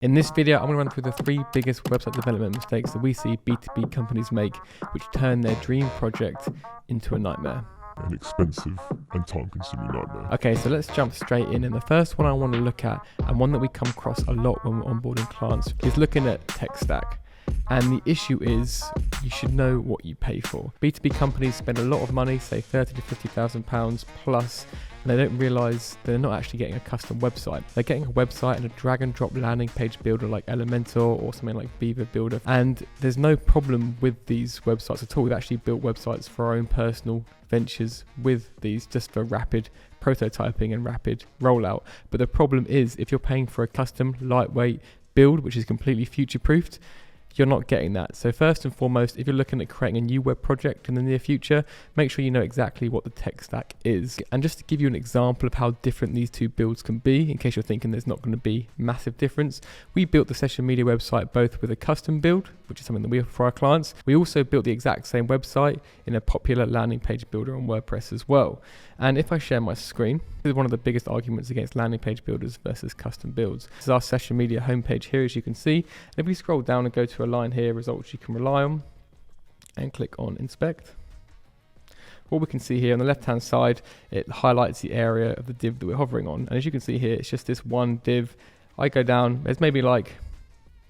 In this video, I'm going to run through the 3 biggest website development mistakes that we see B2B companies make, which turn their dream project into a nightmare. An expensive and time-consuming nightmare. Okay, so let's jump straight in. And the first one I want to look at, and one that we come across a lot when we're onboarding clients, is looking at tech stack. And the issue is you should know what you pay for. B2B companies spend a lot of money, say £30,000 to £50,000 plus, and they don't realise they're not actually getting a custom website. They're getting a website and a drag and drop landing page builder like Elementor or something like Beaver Builder. And there's no problem with these websites at all. We've actually built websites for our own personal ventures with these just for rapid prototyping and rapid rollout. But the problem is if you're paying for a custom lightweight build, which is completely future-proofed, you're not getting that. So first and foremost, if you're looking at creating a new web project in the near future, make sure you know exactly what the tech stack is. And just to give you an example of how different these two builds can be, in case you're thinking there's not going to be massive difference, we built the session media website both with a custom build, which is something that we offer for our clients. We also built the exact same website in a popular landing page builder on WordPress as well. And if I share my screen, this is one of the biggest arguments against landing page builders versus custom builds. This is our session media homepage here, as you can see. And if we scroll down and go to a line here, results you can rely on, and click on inspect, what we can see here on the left hand side, it highlights the area of the div that we're hovering on. And as you can see here, it's just this one div. I go down, there's maybe like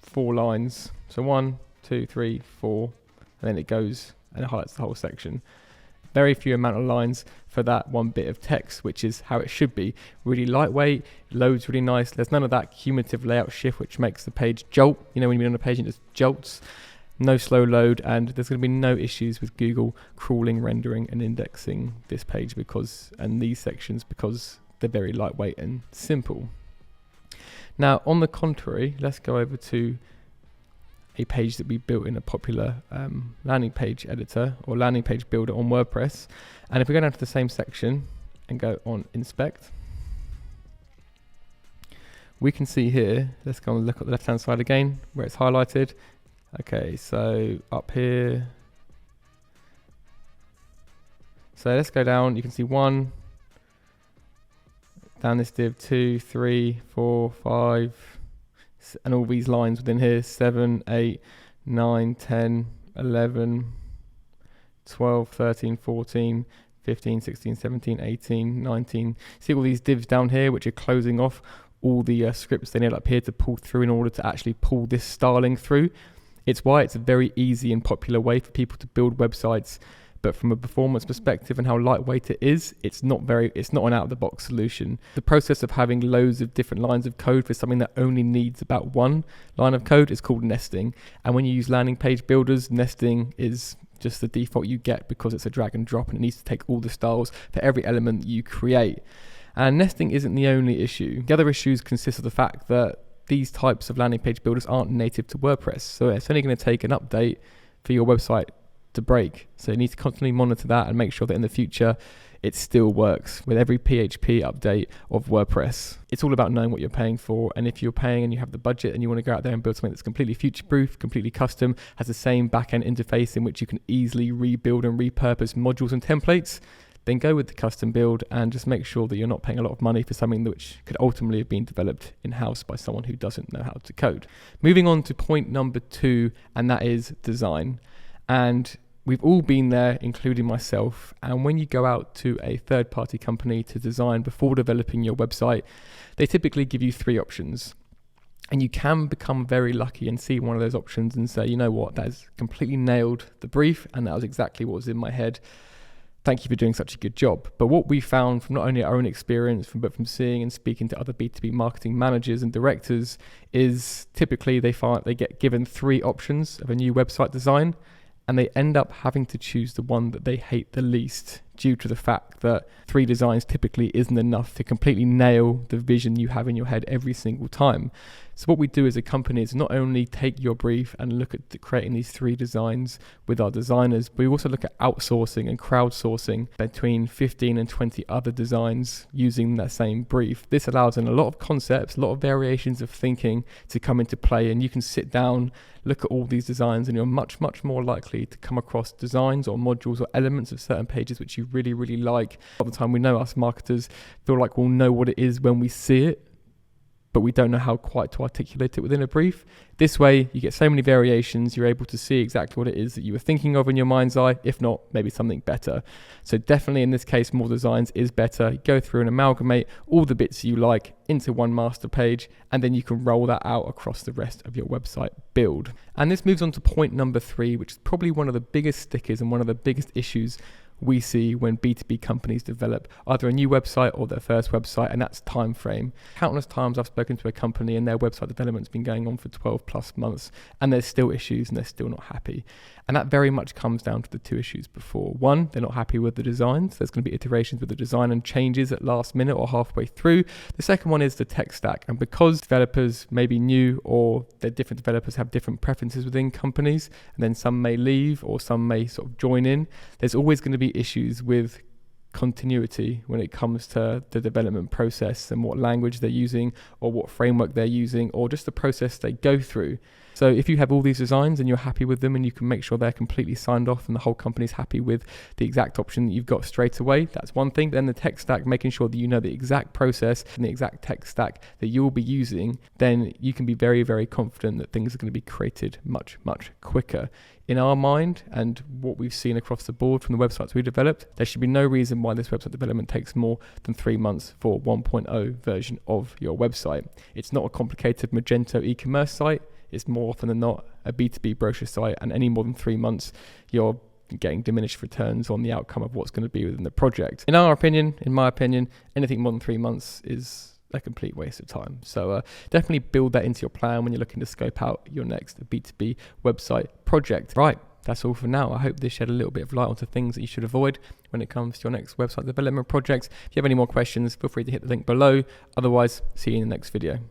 4 lines. So 1, 2, 3, 4, and then it goes and it highlights the whole section. Very few amount of lines for that one bit of text, which is how it should be. Really lightweight, loads really nice. There's none of that cumulative layout shift, which makes the page jolt. You know, when you're on a page, it just jolts. No slow load, and there's going to be no issues with Google crawling, rendering, and indexing this page and these sections because they're very lightweight and simple. Now, on the contrary, let's go over to a page that we built in a popular landing page editor or landing page builder on WordPress. And if we go down to the same section and go on inspect, we can see here, let's go and look at the left hand side again where it's highlighted. Okay, so up here, so let's go down, you can see 1, down this div, 2, 3, 4, 5, and all these lines within here, 7, 8, 9, 10, 11, 12, 13, 14, 15, 16, 17, 18, 19. See all these divs down here which are closing off all the scripts they need up here to pull through in order to actually pull this styling through. It's why it's a very easy and popular way for people to build websites. But from a performance perspective and how lightweight it is, it's not an out-of-the-box solution. The process of having loads of different lines of code for something that only needs about one line of code is called nesting. And when you use landing page builders, nesting is just the default you get because it's a drag and drop and it needs to take all the styles for every element you create. And nesting isn't the only issue. The other issues consist of the fact that these types of landing page builders aren't native to WordPress. So it's only going to take an update for your website to break. So you need to constantly monitor that and make sure that in the future it still works with every PHP update of WordPress. It's all about knowing what you're paying for, and if you're paying and you have the budget and you want to go out there and build something that's completely future-proof, completely custom, has the same back-end interface in which you can easily rebuild and repurpose modules and templates, then go with the custom build and just make sure that you're not paying a lot of money for something which could ultimately have been developed in-house by someone who doesn't know how to code. Moving on to point number 2, and that is design. And we've all been there, including myself. And when you go out to a third-party company to design before developing your website, they typically give you 3 options. And you can become very lucky and see one of those options and say, you know what, that has completely nailed the brief and that was exactly what was in my head. Thank you for doing such a good job. But what we found from not only our own experience, but from seeing and speaking to other B2B marketing managers and directors is typically they get given 3 options of a new website design, and they end up having to choose the one that they hate the least due to the fact that 3 designs typically isn't enough to completely nail the vision you have in your head every single time. So what we do as a company is not only take your brief and look at creating these 3 designs with our designers, but we also look at outsourcing and crowdsourcing between 15 and 20 other designs using that same brief. This allows in a lot of concepts, a lot of variations of thinking to come into play, and you can sit down, look at all these designs, and you're much, much more likely to come across designs or modules or elements of certain pages which you really, really like. All the time we know us marketers feel like we'll know what it is when we see it. but we don't know how quite to articulate it within a brief. This way, you get so many variations, you're able to see exactly what it is that you were thinking of in your mind's eye, if not, maybe something better. So definitely in this case, more designs is better. Go through and amalgamate all the bits you like into one master page, and then you can roll that out across the rest of your website build. And this moves on to point number 3, which is probably one of the biggest stickers and one of the biggest issues we see when B2B companies develop either a new website or their first website, and that's time frame. Countless times I've spoken to a company and their website development's been going on for 12 plus months and there's still issues and they're still not happy. And that very much comes down to the 2 issues before. 1, they're not happy with the designs. There's going to be iterations with the design and changes at last minute or halfway through. The second one is the tech stack. And because developers may be new or they're different developers have different preferences within companies, and then some may leave or some may sort of join in, there's always going to be issues with continuity when it comes to the development process and what language they're using or what framework they're using or just the process they go through. So if you have all these designs and you're happy with them and you can make sure they're completely signed off and the whole company's happy with the exact option that you've got straight away, that's one thing. Then the tech stack, making sure that you know the exact process and the exact tech stack that you'll be using, then you can be very, very confident that things are going to be created much, much quicker. In our mind and what we've seen across the board from the websites we developed, there should be no reason why this website development takes more than 3 months for 1.0 version of your website. It's not a complicated Magento e-commerce site. It's more often than not a B2B brochure site, and any more than 3 months, you're getting diminished returns on the outcome of what's going to be within the project. In my opinion, anything more than 3 months is a complete waste of time. So definitely build that into your plan when you're looking to scope out your next B2B website project. Right, that's all for now. I hope this shed a little bit of light onto things that you should avoid when it comes to your next website development projects. If you have any more questions, feel free to hit the link below. Otherwise, see you in the next video.